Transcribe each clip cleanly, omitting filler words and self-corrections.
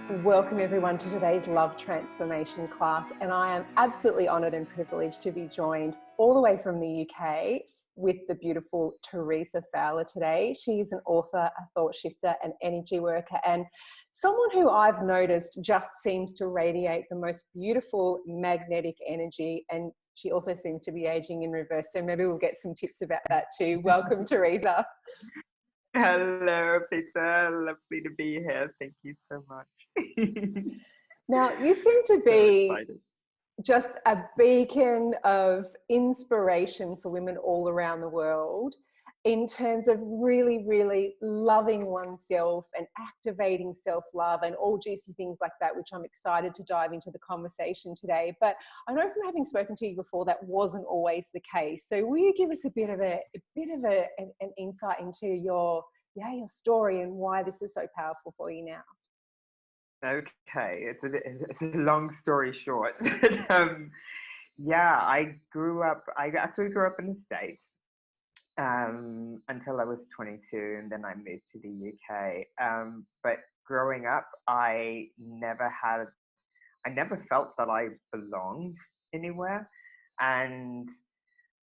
Welcome everyone to today's Love Transformation class, and I am absolutely honoured and privileged to be joined all the way from the UK with the beautiful Theresa Fowler today. She is an author, a thought shifter, an energy worker, and someone who I've noticed just seems to radiate the most beautiful magnetic energy, and she also seems to be aging in reverse, so maybe we'll get some tips about that too. Welcome, Theresa. Hello, Peter. Lovely to be here. Thank you so much. Now, you seem to be just a beacon of inspiration for women all around the world in terms of really, really loving oneself and activating self-love and all juicy things like that, which I'm excited to dive into the conversation today. But I know from having spoken to you before, that wasn't always the case. So will you give us a bit of an insight into your story and why this is so powerful for you now? Okay, it's a long story short. I actually grew up in the States until I was 22, and then I moved to the UK. But growing up, I never felt that I belonged anywhere, and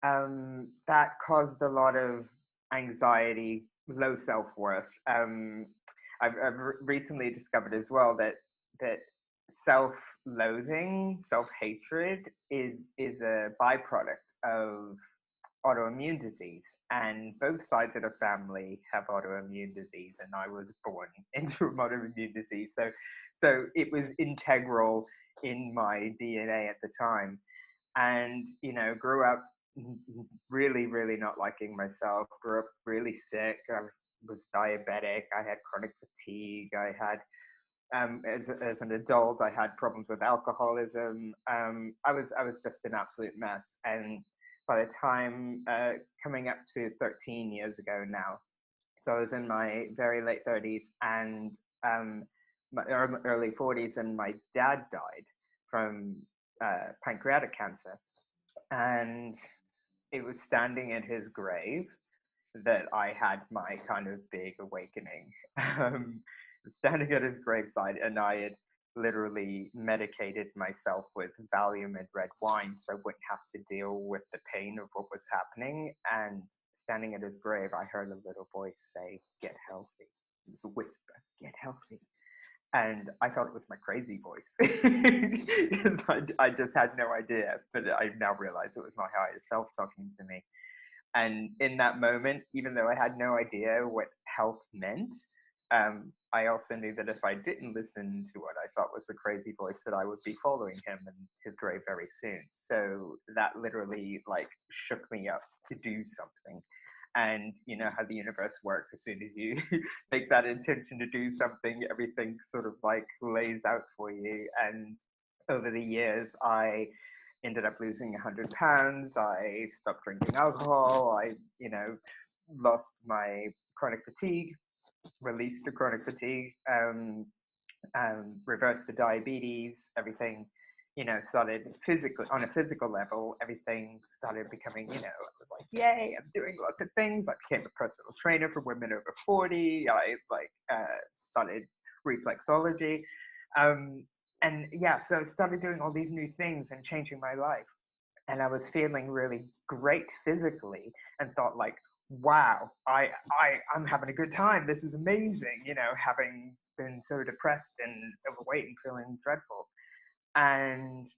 that caused a lot of anxiety, low self-worth. I've recently discovered as well that self-loathing, self-hatred is a byproduct of autoimmune disease, and both sides of the family have autoimmune disease, and I was born into autoimmune disease, so it was integral in my DNA at the time, and grew up really not liking myself. Grew up really sick. I was diabetic. I had chronic fatigue. I had as an adult, I had problems with alcoholism. I was just an absolute mess. And by the time coming up to 13 years ago now, so I was in my very late 30s and my early 40s, and my dad died from pancreatic cancer. And it was standing at his grave that I had my kind of big awakening. Standing at his graveside, and I had literally medicated myself with Valium and red wine so I wouldn't have to deal with the pain of what was happening. And standing at his grave, I heard a little voice say, "Get healthy." It was a whisper, "Get healthy." And I thought it was my crazy voice. I just had no idea, but I now realize it was my higher self talking to me. And in that moment, even though I had no idea what health meant, I also knew that if I didn't listen to what I thought was the crazy voice, that I would be following him in his grave very soon. So that literally shook me up to do something. And you know how the universe works. As soon as you make that intention to do something, everything sort of lays out for you. And over the years, I ended up losing 100 pounds. I stopped drinking alcohol. I, lost my chronic fatigue, released the chronic fatigue, reversed the diabetes, everything, started physically, on a physical level, everything started becoming, I was like, yay, I'm doing lots of things. I became a personal trainer for women over 40. I started reflexology. So I started doing all these new things and changing my life. And I was feeling really great physically and thought wow, I'm having a good time. This is amazing, having been so depressed and overweight and feeling dreadful. And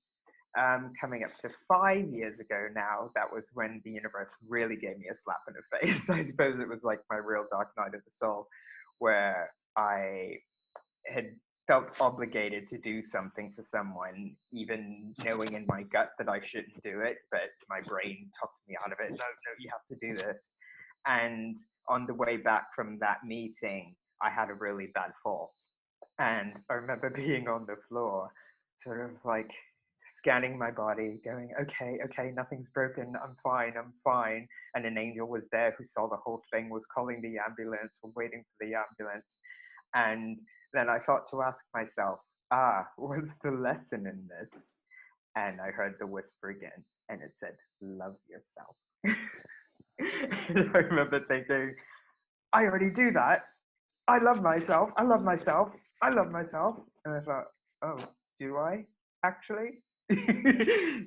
coming up to 5 years ago now, that was when the universe really gave me a slap in the face. I suppose it was like my real dark night of the soul, where I had felt obligated to do something for someone, even knowing in my gut that I shouldn't do it, but my brain talked me out of it. No, you have to do this. And on the way back from that meeting, I had a really bad fall. And I remember being on the floor, sort of scanning my body, going, okay, nothing's broken, I'm fine. And an angel was there who saw the whole thing, was calling the ambulance, or waiting for the ambulance. And then I thought to ask myself, what's the lesson in this? And I heard the whisper again, and it said, love yourself. And I remember thinking, I already do that. I love myself. I love myself. I love myself. And I thought, oh, do I actually?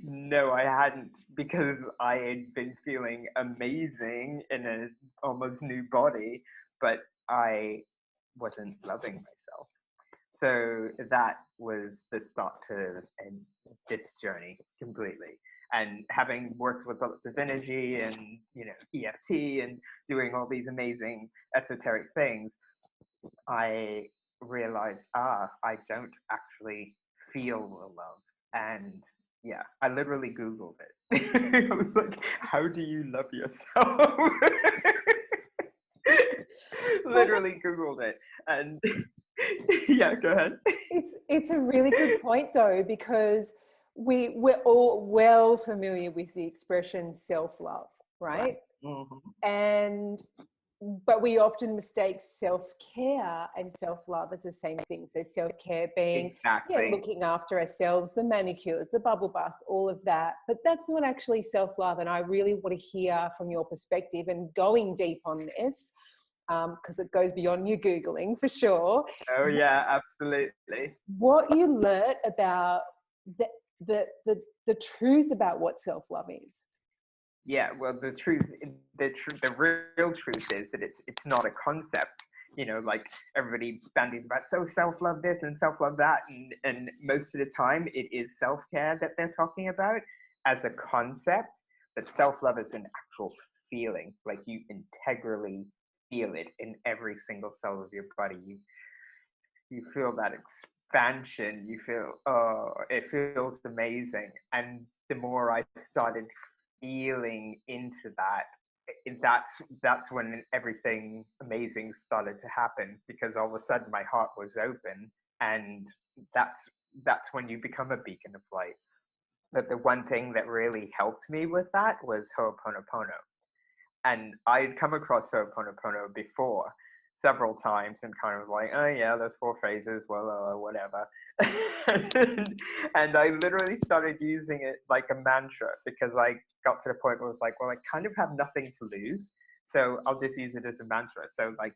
No, I hadn't, because I had been feeling amazing in an almost new body, but I wasn't loving myself. So that was the start to and this journey completely. And having worked with lots of energy and EFT and doing all these amazing esoteric things, I realized, I don't actually feel the love. And yeah, I literally Googled it. I was like, how do you love yourself? Literally Googled it. And yeah, go ahead. It's a really good point though, because we're all well familiar with the expression self-love, right? Mm-hmm. And but we often mistake self-care and self-love as the same thing. So self-care being exactly. looking after ourselves, the manicures, the bubble baths, all of that. But that's not actually self-love. And I really want to hear from your perspective, and going deep on this, because it goes beyond your Googling for sure. Oh yeah, absolutely. What you learnt about the truth about what self-love is. Yeah, well, the real truth is that it's not a concept. Like everybody bandies about self-love this and self-love that, and most of the time it is self-care that they're talking about as a concept. But self-love is an actual feeling, like you integrally feel it in every single cell of your body. You feel that expansion. You feel, oh, it feels amazing. And the more I started feeling into that, that's when everything amazing started to happen, because all of a sudden my heart was open, and that's when you become a beacon of light. But the one thing that really helped me with that was Ho'oponopono. And I'd come across Ho'oponopono before several times and kind of like, oh yeah, there's 4 phases, well, whatever. And I literally started using it like a mantra, because I got to the point where it was like, well, I kind of have nothing to lose, so I'll just use it as a mantra. So like,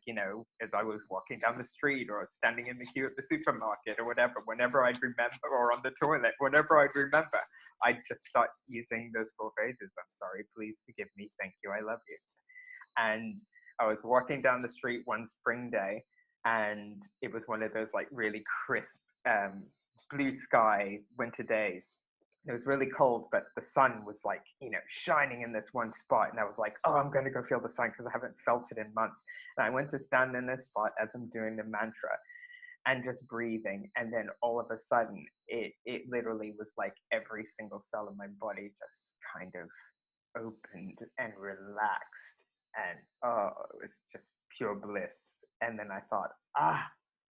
as I was walking down the street or standing in the queue at the supermarket or whatever, whenever I'd remember, or on the toilet, whenever I'd remember, I'd just start using those 4 phases. I'm sorry, please forgive me, thank you, I love you. And I was walking down the street one spring day, and it was one of those like really crisp blue sky winter days. It was really cold, but the sun was like, shining in this one spot. And I was like, oh, I'm going to go feel the sun, because I haven't felt it in months. And I went to stand in this spot as I'm doing the mantra and just breathing. And then all of a sudden, it literally was like every single cell in my body just kind of opened and relaxed. And oh, it was just pure bliss. And then I thought,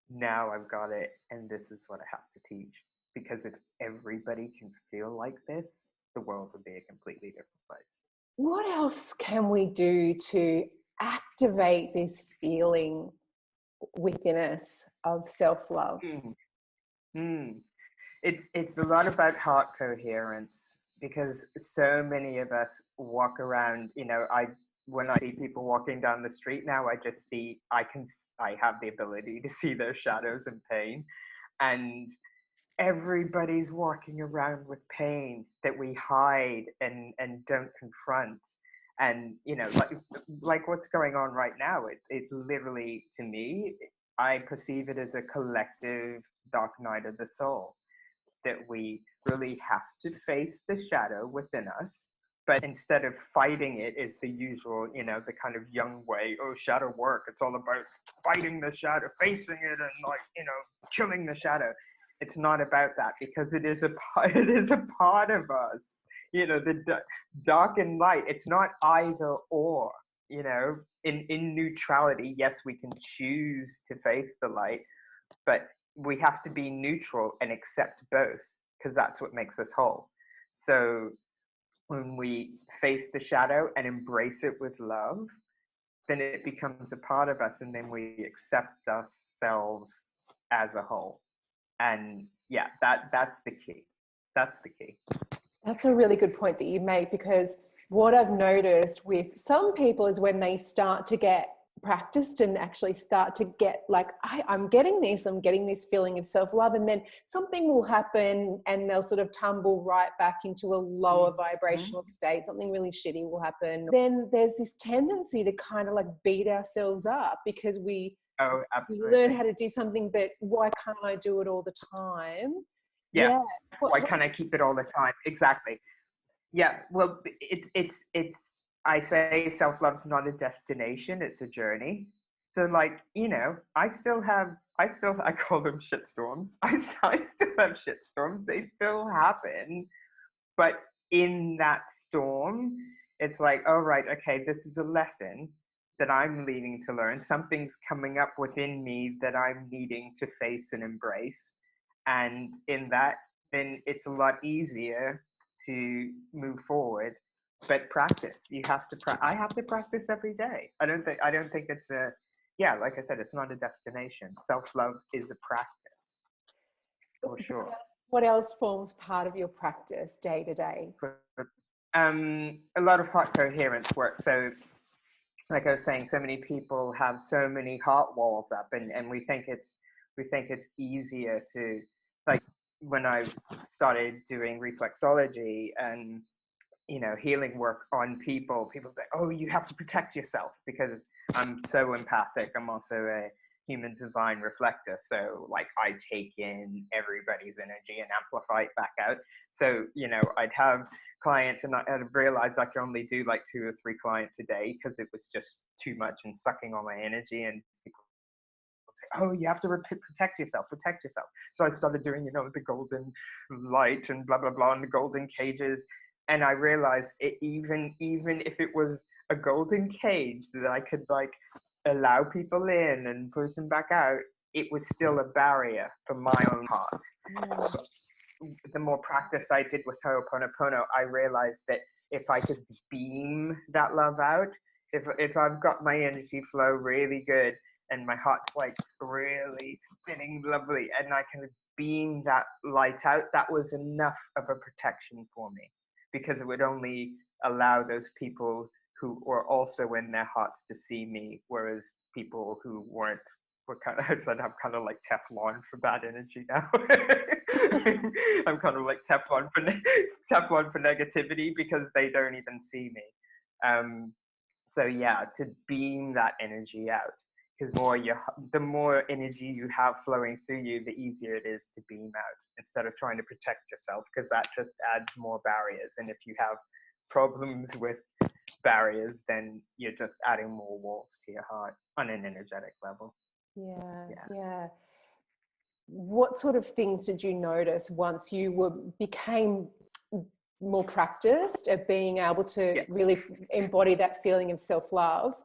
now I've got it. And this is what I have to teach. Because if everybody can feel like this, the world would be a completely different place. What else can we do to activate this feeling within us of self-love? It's a lot about heart coherence, because so many of us walk around, when I see people walking down the street now, I just see, I have the ability to see their shadows and pain. And everybody's walking around with pain that we hide and don't confront. And like what's going on right now, it literally, to me, I perceive it as a collective dark night of the soul, that we really have to face the shadow within us. But instead of fighting it is the usual, the kind of young way, oh, shadow work, it's all about fighting the shadow, facing it, and killing the shadow. It's not about that, because it is a part of us. The dark and light. It's not either or. In neutrality, yes, we can choose to face the light, but we have to be neutral and accept both, because that's what makes us whole. So when we face the shadow and embrace it with love, then it becomes a part of us, and then we accept ourselves as a whole. And yeah, that's the key. That's the key. That's a really good point that you make, because what I've noticed with some people is when they start to get practiced and actually start to get like, I'm getting this feeling of self-love, and then something will happen and they'll sort of tumble right back into a lower vibrational state. Something really shitty will happen. Then there's this tendency to kind of like beat ourselves up because we learn how to do something, but why can't I do it all the time? Yeah. Why can't I keep it all the time? Exactly. Yeah. Well, it's I say self-love's not a destination, it's a journey. So like, you know, I call them shitstorms. I still have shitstorms. They still happen. But in that storm, it's like, oh, right, okay, this is a lesson that I'm needing to learn. Something's coming up within me that I'm needing to face and embrace. And in that, then it's a lot easier to move forward. But practice, I have to practice every day. I don't think it's like I said, it's not a destination. Self-love is a practice, for sure. What else forms part of your practice day to day? A lot of heart coherence work. So like I was saying, so many people have so many heart walls up, and we think it's easier to, like, when I started doing reflexology and, you know, healing work on people say, oh, you have to protect yourself, because I'm so empathic. I'm also a human design reflector. So like I take in everybody's energy and amplify it back out. So, you know, I'd have clients and I'd realize I could only do like 2 or 3 clients a day because it was just too much and sucking all my energy. And people would say, oh, you have to protect yourself. So I started doing, you know, the golden light and blah, blah, blah, and the golden cages. And I realized even if it was a golden cage that I could like allow people in and push them back out, it was still a barrier for my own heart. So the more practice I did with Ho'oponopono, I realized that if I could beam that love out, if I've got my energy flow really good and my heart's like really spinning lovely and I can beam that light out, that was enough of a protection for me, because it would only allow those people who were also in their hearts to see me, whereas people who weren't were kind of, I'm kind of like Teflon for bad energy now. I'm kind of like Teflon for negativity, because they don't even see me. So yeah, to beam that energy out, because the more energy you have flowing through you, the easier it is to beam out, instead of trying to protect yourself, because that just adds more barriers. And if you have problems with barriers, then you're just adding more walls to your heart on an energetic level. Yeah. What sort of things did you notice once you became more practiced at being able to really embody that feeling of self-love?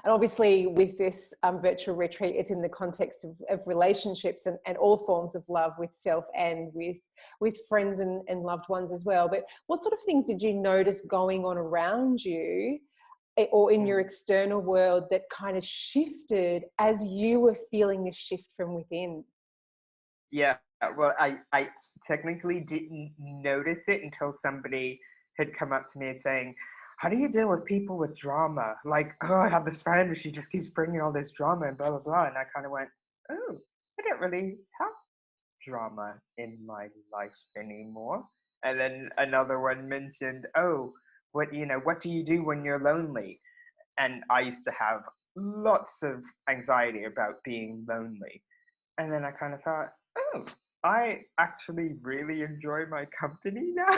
And obviously with this virtual retreat, it's in the context of relationships and all forms of love, with self and with friends and loved ones as well. But what sort of things did you notice going on around you or in your external world that kind of shifted as you were feeling this shift from within? Yeah, well, I technically didn't notice it until somebody had come up to me saying, how do you deal with people with drama? Like, oh, I have this friend, she just keeps bringing all this drama and blah, blah, blah. And I kind of went, oh, I don't really have drama in my life anymore. And then another one mentioned, oh, what do you do when you're lonely? And I used to have lots of anxiety about being lonely. And then I kind of thought, oh, I actually really enjoy my company now.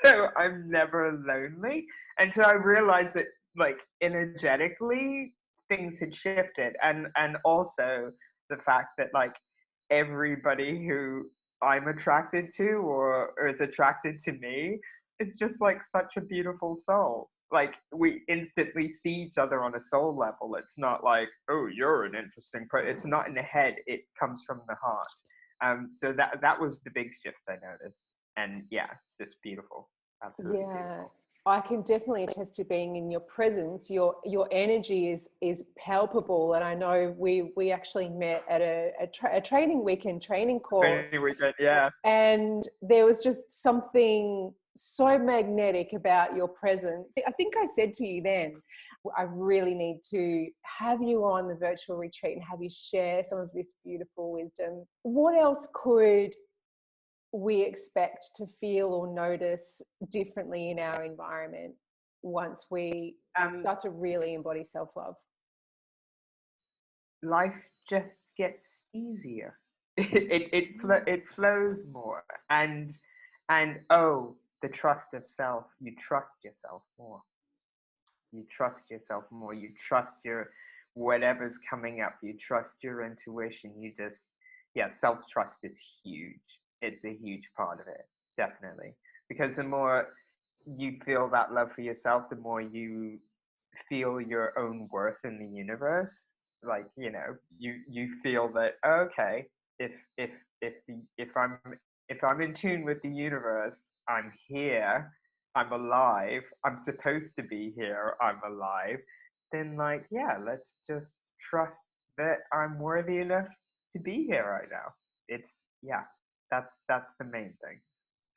So I'm never lonely. And so I realized that, like, energetically, things had shifted. And also the fact that, like, everybody who I'm attracted to or is attracted to me is just like such a beautiful soul. Like, we instantly see each other on a soul level. It's not like, oh, you're an interesting person. It's not in the head. It comes from the heart. So that was the big shift I noticed. And yeah, it's just beautiful. Absolutely beautiful. I can definitely attest to being in your presence. Your energy is palpable, and I know we actually met at a training weekend training course. Training weekend, yeah. And there was just something so magnetic about your presence. I think I said to you then, I really need to have you on the virtual retreat and have you share some of this beautiful wisdom. What else could we expect to feel or notice differently in our environment once we start to really embody self-love? Life just gets easier. It flows more, and oh, the trust of self. You trust yourself more. You trust yourself more. You trust your whatever's coming up. You trust your intuition. You just, yeah, self-trust is huge. It's a huge part of it, definitely. Because the more you feel that love for yourself, the more you feel your own worth in the universe. Like, you feel that, okay, if if if I'm in tune with the universe, I'm here, I'm alive, I'm supposed to be here, I'm alive, then, like, yeah, let's just trust that I'm worthy enough to be here right now. It's, yeah, that's the main thing.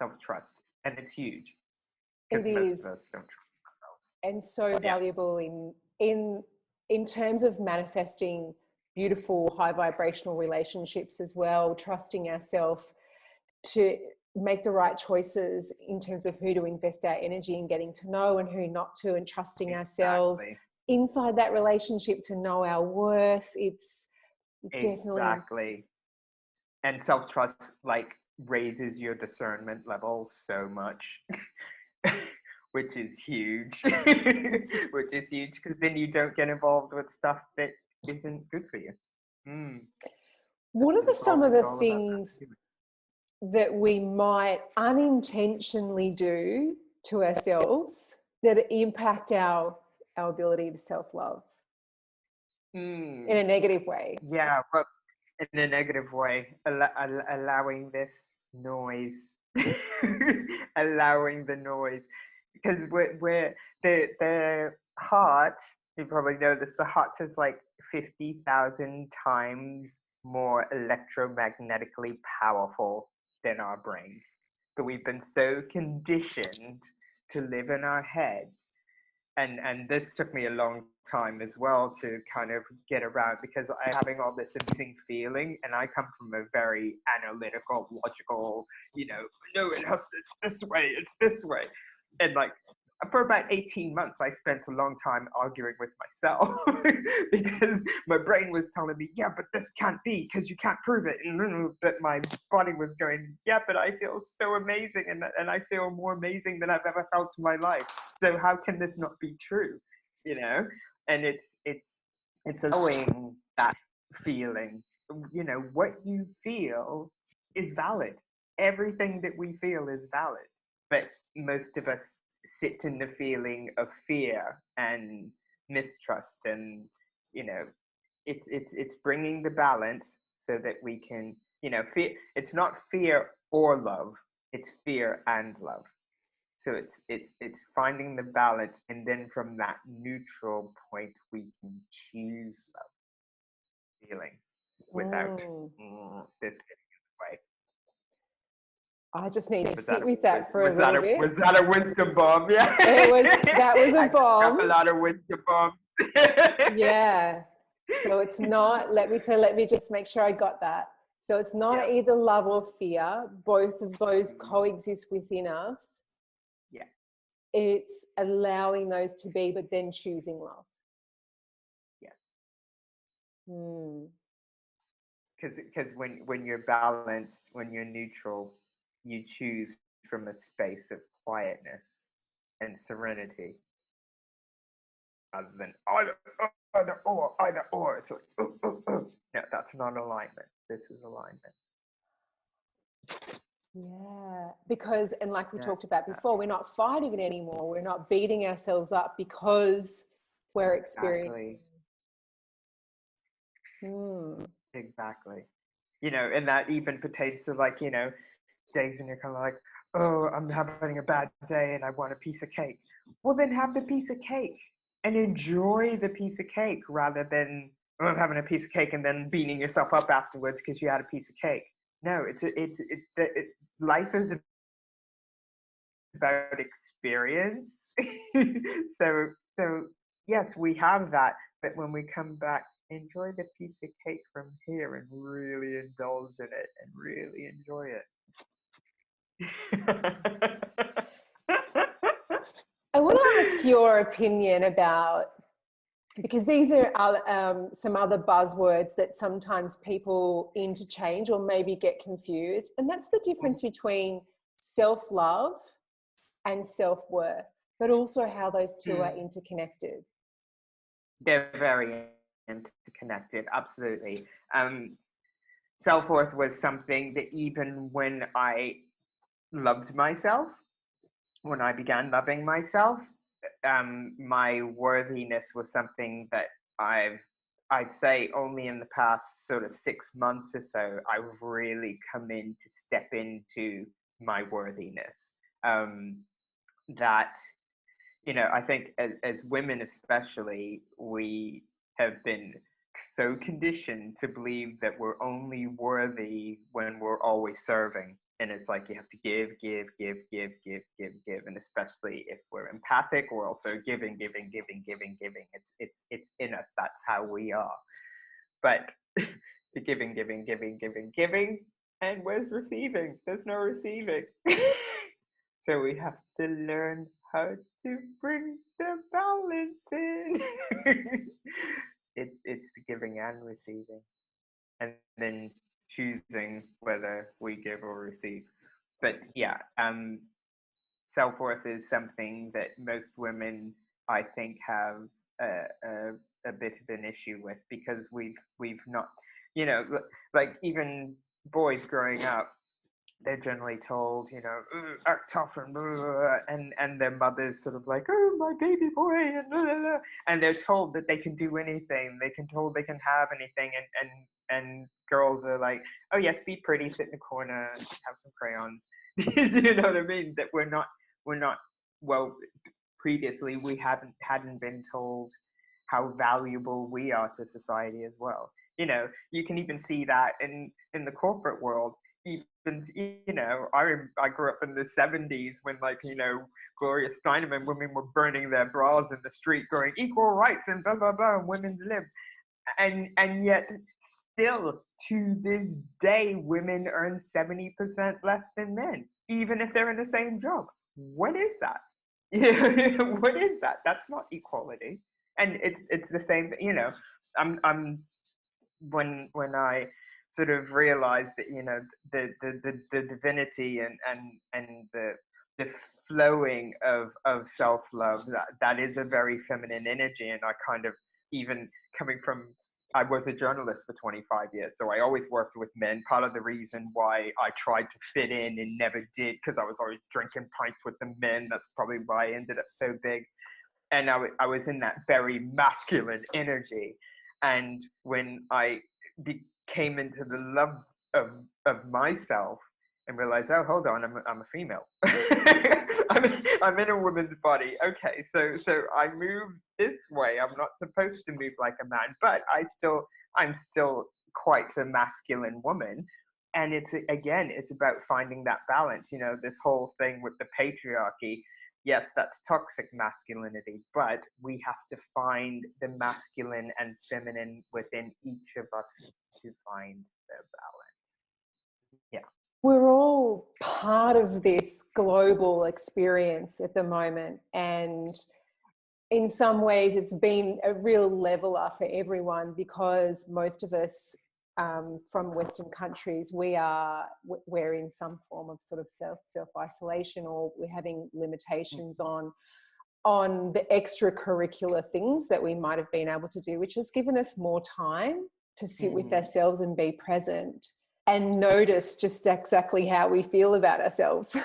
Self-trust. And it's huge. It Because most of is, us don't trust ourselves. and so Yeah. valuable in terms of manifesting beautiful high vibrational relationships as well, trusting ourselves to make the right choices in terms of who to invest our energy in getting to know and who not to, and trusting ourselves inside that relationship to know our worth. It's definitely. Exactly. And self-trust, like, raises your discernment level so much. Which is huge. Which is huge, because then you don't get involved with stuff that isn't good for you. What are some of the things that we might unintentionally do to ourselves that impact our ability to self-love in a negative way? Yeah, but in a negative way, allowing this noise, allowing the noise, because we're the heart. You probably know this. The heart is like 50,000 times more electromagnetically powerful than our brains. But we've been so conditioned to live in our heads, and this took me a long time as well to kind of get around, because I'm having all this amazing feeling, and I come from a very analytical, logical, no, it's this way, and like for about 18 months I spent a long time arguing with myself because my brain was telling me, yeah, but this can't be because you can't prove it, but my body was going, yeah, but I feel so amazing, and I feel more amazing than I've ever felt in my life, so how can this not be true? And it's allowing that feeling. What you feel is valid. Everything that we feel is valid, but most of us sit in the feeling of fear and mistrust, and it's bringing the balance so that we can, fear. It's not fear or love, it's fear and love. So it's finding the balance, and then from that neutral point we can choose love feeling without this getting in the way. I just need to sit with that for a little bit. Was that a wisdom bomb? Yeah. That was a bomb. A lot of wisdom bombs. Yeah. So it's not, let me just make sure I got that. So it's not either love or fear. Both of those coexist within us. Yeah. It's allowing those to be, but then choosing love. Yeah. Because when you're balanced, when you're neutral, you choose from a space of quietness and serenity, rather than either or. It's like, no, that's not alignment. This is alignment. Yeah, because, and like we talked about before, we're not fighting it anymore. We're not beating ourselves up because we're experiencing. Exactly. And that even pertains to, like, days when you're kind of like, oh, I'm having a bad day and I want a piece of cake. Well, then have the piece of cake and enjoy the piece of cake, rather than, oh, I'm having a piece of cake and then beating yourself up afterwards because you had a piece of cake. No, life is about experience. so yes, we have that, but when we come back, enjoy the piece of cake from here and really indulge in it and really enjoy it. I want to ask your opinion about, because these are some other buzzwords that sometimes people interchange or maybe get confused, and that's the difference between self-love and self-worth, but also how those two are interconnected. They're very interconnected, absolutely. Self-worth was something that even when I loved myself, when I began loving myself, my worthiness was something that I'd say only in the past sort of 6 months or so, I've really come in to step into my worthiness. That, I think as women especially, we have been so conditioned to believe that we're only worthy when we're always serving. And it's like you have to give, give, give, give, give, give, give. And especially if we're empathic, we're also giving, giving, giving, giving, giving. It's in us. That's how we are. But the giving, giving, giving, giving, giving, and where's receiving? There's no receiving. So we have to learn how to bring the balance in. It's the giving and receiving, and then choosing whether we give or receive. But yeah, self-worth is something that most women, I think, have a bit of an issue with, because we've not, like even boys growing up, they're generally told, act tough and blah, blah, blah, and their mother's sort of like, oh, my baby boy, and blah, blah, blah. And they're told that they can do anything, they can have anything, and girls are like, oh yes, be pretty, sit in the corner, have some crayons. Do you know what I mean? That we're not well, previously we hadn't been told how valuable we are to society as well. You can even see that in the corporate world. Even, I grew up in the 70s when, like, Gloria Steinem and women were burning their bras in the street going equal rights and blah blah blah and women's lib, and yet still to this day women earn 70% less than men, even if they're in the same job. What is that? What is that? That's not equality. And it's the same. I'm when I sort of realized that, the divinity and the flowing of self-love, that is a very feminine energy. And I kind of, even coming from, I was a journalist for 25 years, so I always worked with men. Part of the reason why I tried to fit in and never did, because I was always drinking pints with the men. That's probably why I ended up so big. And I was in that very masculine energy. And when I came into the love of myself and realized, oh, hold on, I'm a female. I'm in a woman's body. Okay, so I move this way. I'm not supposed to move like a man, but I'm still quite a masculine woman. And it's about finding that balance. This whole thing with the patriarchy. Yes, that's toxic masculinity, but we have to find the masculine and feminine within each of us to find the balance. Yeah. We're all part of this global experience at the moment, and in some ways it's been a real leveler for everyone, because most of us from Western countries, we're in some form of sort of self-isolation, or we're having limitations on the extracurricular things that we might have been able to do, which has given us more time to sit with ourselves and be present and notice just exactly how we feel about ourselves.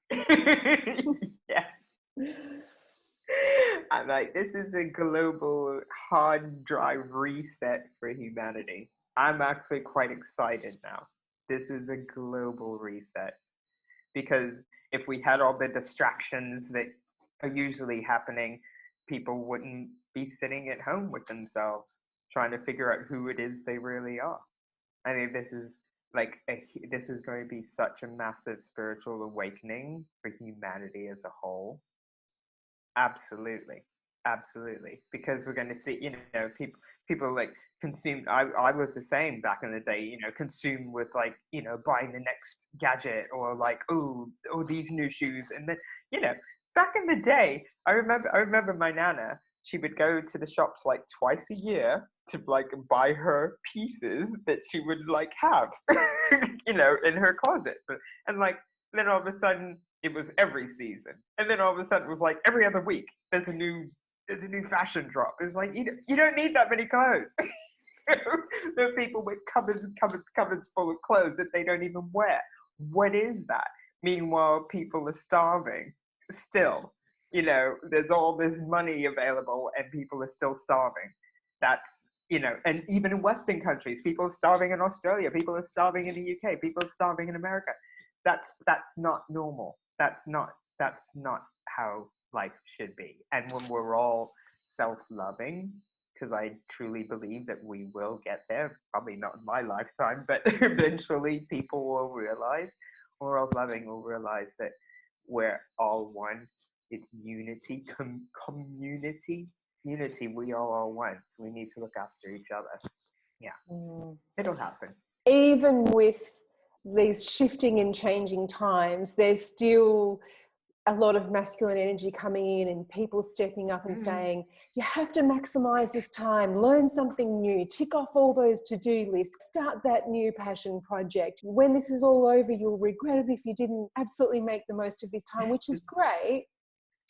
Yeah. I'm like, this is a global hard drive reset for humanity. I'm actually quite excited now. This is a global reset, because if we had all the distractions that are usually happening, people wouldn't be sitting at home with themselves trying to figure out who it is they really are. I think this is this is going to be such a massive spiritual awakening for humanity as a whole. Absolutely. Absolutely, because we're going to see, people like consume. I was the same back in the day, consume with like, buying the next gadget or like, oh, these new shoes, and then, you know, back in the day, I remember my nana. She would go to the shops like twice a year to like buy her pieces that she would like have, in her closet, and like then all of a sudden it was every season, and then all of a sudden it was like every other week. There's a new fashion drop. It's like you don't need that many clothes. There are people with cupboards and cupboards, cupboards full of clothes that they don't even wear. What is that? Meanwhile, people are starving still. There's all this money available and people are still starving. And even in Western countries, people are starving in Australia, people are starving in the UK, people are starving in America. That's not normal. That's not how life should be. And when we're all self-loving, because I truly believe that we will get there, probably not in my lifetime, but eventually people will realize, or else loving will realize that we're all one. It's unity, community, unity. We are all one. So we need to look after each other. Yeah, it'll happen. Even with these shifting and changing times, there's still a lot of masculine energy coming in and people stepping up and saying, you have to maximize this time, learn something new, tick off all those to-do lists, start that new passion project. When this is all over, you'll regret it if you didn't absolutely make the most of this time, which is great.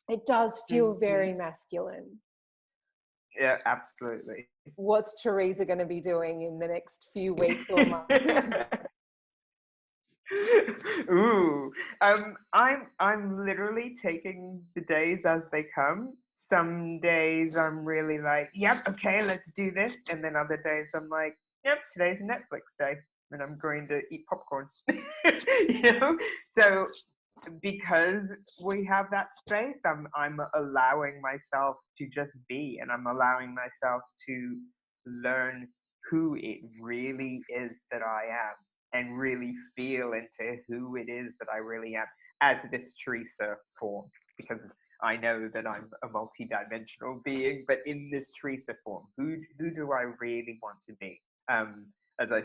It does feel very masculine. Yeah, absolutely. What's Theresa going to be doing in the next few weeks or months? Ooh, I'm literally taking the days as they come. Some days I'm really like, yep, okay, let's do this, and then other days I'm like, yep, today's a Netflix day, and I'm going to eat popcorn. So because we have that space, I'm allowing myself to just be, and I'm allowing myself to learn who it really is that I am, and really feel into who it is that I really am as this Theresa form, because I know that I'm a multi-dimensional being, but in this Theresa form, who do I really want to be? As I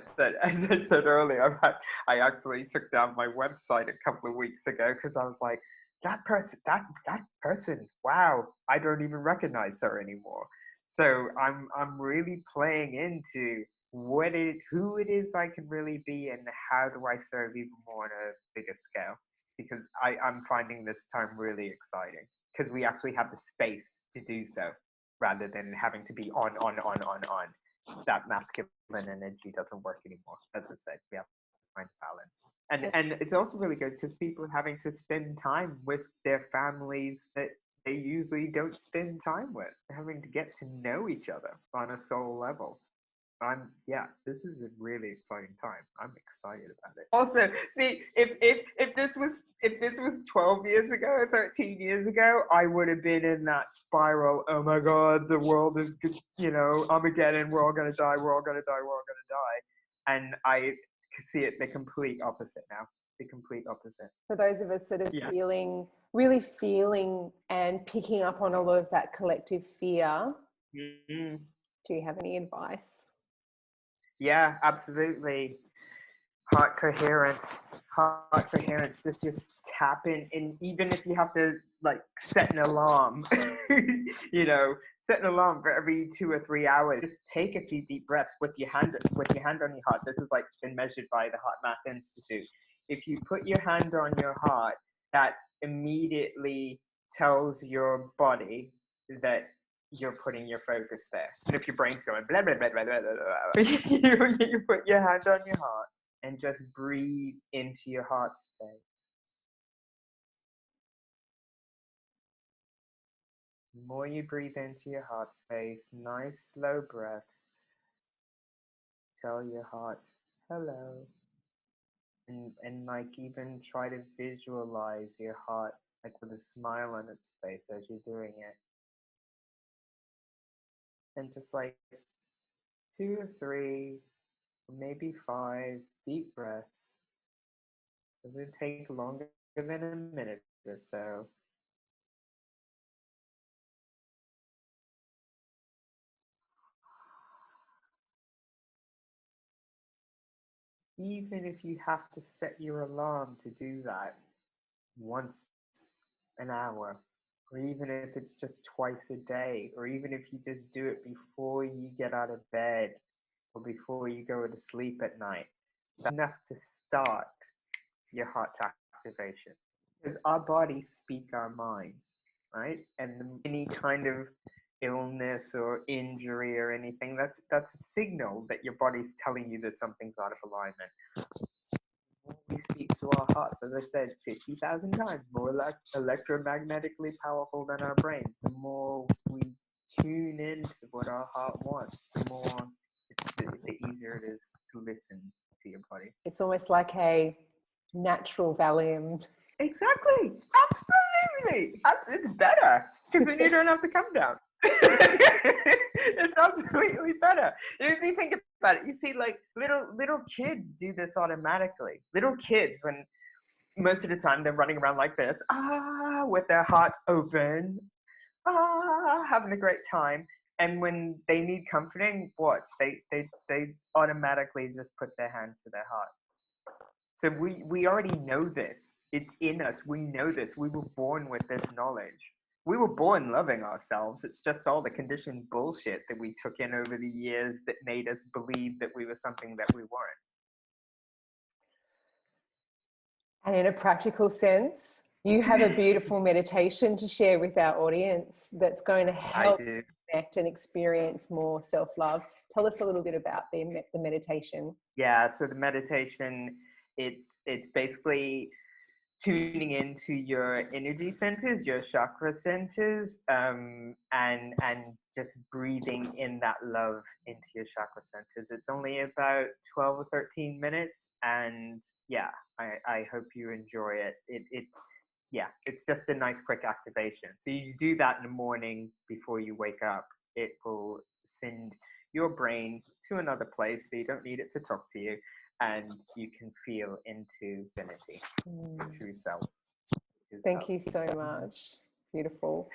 said earlier, I actually took down my website a couple of weeks ago because I was like, that person, wow, I don't even recognize her anymore. So I'm really playing into who it is I can really be, and how do I serve even more on a bigger scale, because I'm finding this time really exciting because we actually have the space to do so rather than having to be on. That masculine energy doesn't work anymore. As I said, we have to find balance, and it's also really good because people are having to spend time with their families that they usually don't spend time with. They're having to get to know each other on a soul level. This is a really exciting time. I'm excited about it. Also, see, if this was 12 years ago or 13 years ago, I would have been in that spiral. Oh my God, the world is good. Armageddon. We're all gonna die. We're all gonna die. We're all gonna die. And I see it the complete opposite now. The complete opposite. For those of us that are really feeling and picking up on a lot of that collective fear, do you have any advice? Yeah, absolutely. Heart coherence. To just tap in, and even if you have to like set an alarm, set an alarm for every 2 or 3 hours. Just take a few deep breaths with your hand on your heart. This has like been measured by the Heart Math Institute. If you put your hand on your heart, that immediately tells your body that you're putting your focus there. And if your brain's going blah blah blah blah blah blah, you put your hand on your heart and just breathe into your heart space. The more you breathe into your heart space, nice slow breaths. Tell your heart hello. And like even try to visualize your heart like with a smile on its face as you're doing it. And just like 2 or 3, or maybe 5 deep breaths. Doesn't take longer than a minute or so. even if you have to set your alarm to do that once an hour, or even if it's just twice a day, or even if you just do it before you get out of bed or before you go to sleep at night, that's enough to start your heart activation. Because our bodies speak our minds, right? And any kind of illness or injury or anything, that's a signal that your body's telling you that something's out of alignment. We speak to our hearts, as I said, 50,000 times more electromagnetically powerful than our brains. The more we tune into what our heart wants, the easier it is to listen to your body. It's almost like a natural Valium. Exactly. Absolutely. It's better because then you don't have to come down. It's absolutely better. If you think about it, you see, like little kids do this automatically. Little kids, when most of the time they're running around like this, with their hearts open, having a great time. And when they need comforting, watch, they automatically just put their hand to their heart. So we already know this. It's in us. We know this. We were born with this knowledge. We were born loving ourselves. It's just all the conditioned bullshit that we took in over the years that made us believe that we were something that we weren't. And in a practical sense, you have a beautiful meditation to share with our audience that's going to help connect and experience more self-love. Tell us a little bit about the meditation. Yeah, so the meditation, it's basically tuning into your energy centers, your chakra centers, and just breathing in that love into your chakra centers. It's only about 12 or 13 minutes, and yeah, I hope you enjoy it. It's just a nice quick activation. So you do that in the morning before you wake up. It will send your brain to another place, so you don't need it to talk to you, and you can feel into infinity, true self. Thank you so much. Beautiful.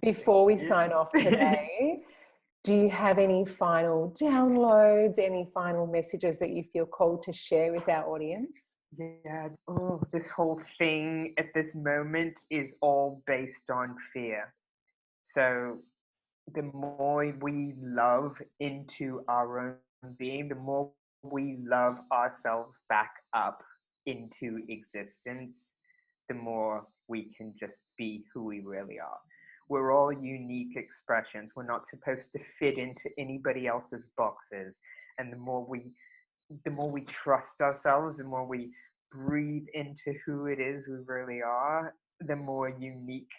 Before we sign off today, do you have any final downloads, any final messages that you feel called to share with our audience? Yeah. Oh, this whole thing at this moment is all based on fear. So the more we love into our own being, the more we love ourselves back up into existence, the more we can just be who we really are. We're all unique expressions. We're not supposed to fit into anybody else's boxes. And the more we trust ourselves, the more we breathe into who it is we really are, the more unique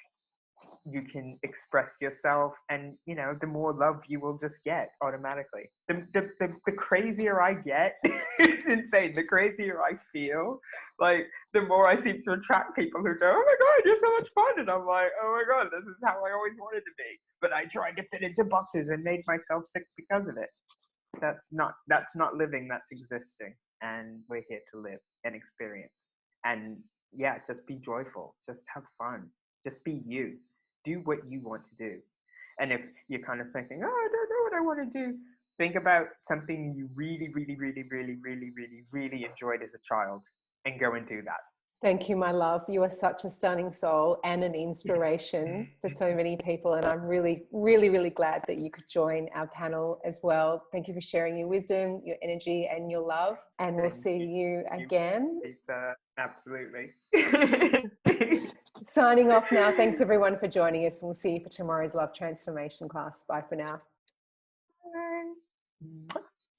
you can express yourself, and the more love you will just get automatically. The crazier I get, it's insane. The crazier I feel, like the more I seem to attract people who go, "Oh my God, you're so much fun," and I'm like, "Oh my God, this is how I always wanted to be." But I tried to fit into boxes and made myself sick because of it. That's not living. That's existing, and we're here to live and experience. And yeah, just be joyful. Just have fun. Just be you. Do what you want to do. And if you're kind of thinking, "Oh, I don't know what I want to do," think about something you really, really, really, really, really, really, really enjoyed as a child, and go and do that. Thank you, my love. You are such a stunning soul and an inspiration for so many people. And I'm really, really, really glad that you could join our panel as well. Thank you for sharing your wisdom, your energy, and your love. And we'll see you again. Absolutely. Signing off now. Thanks everyone for joining us. We'll see you for tomorrow's Love Transformation class. Bye for now. Bye.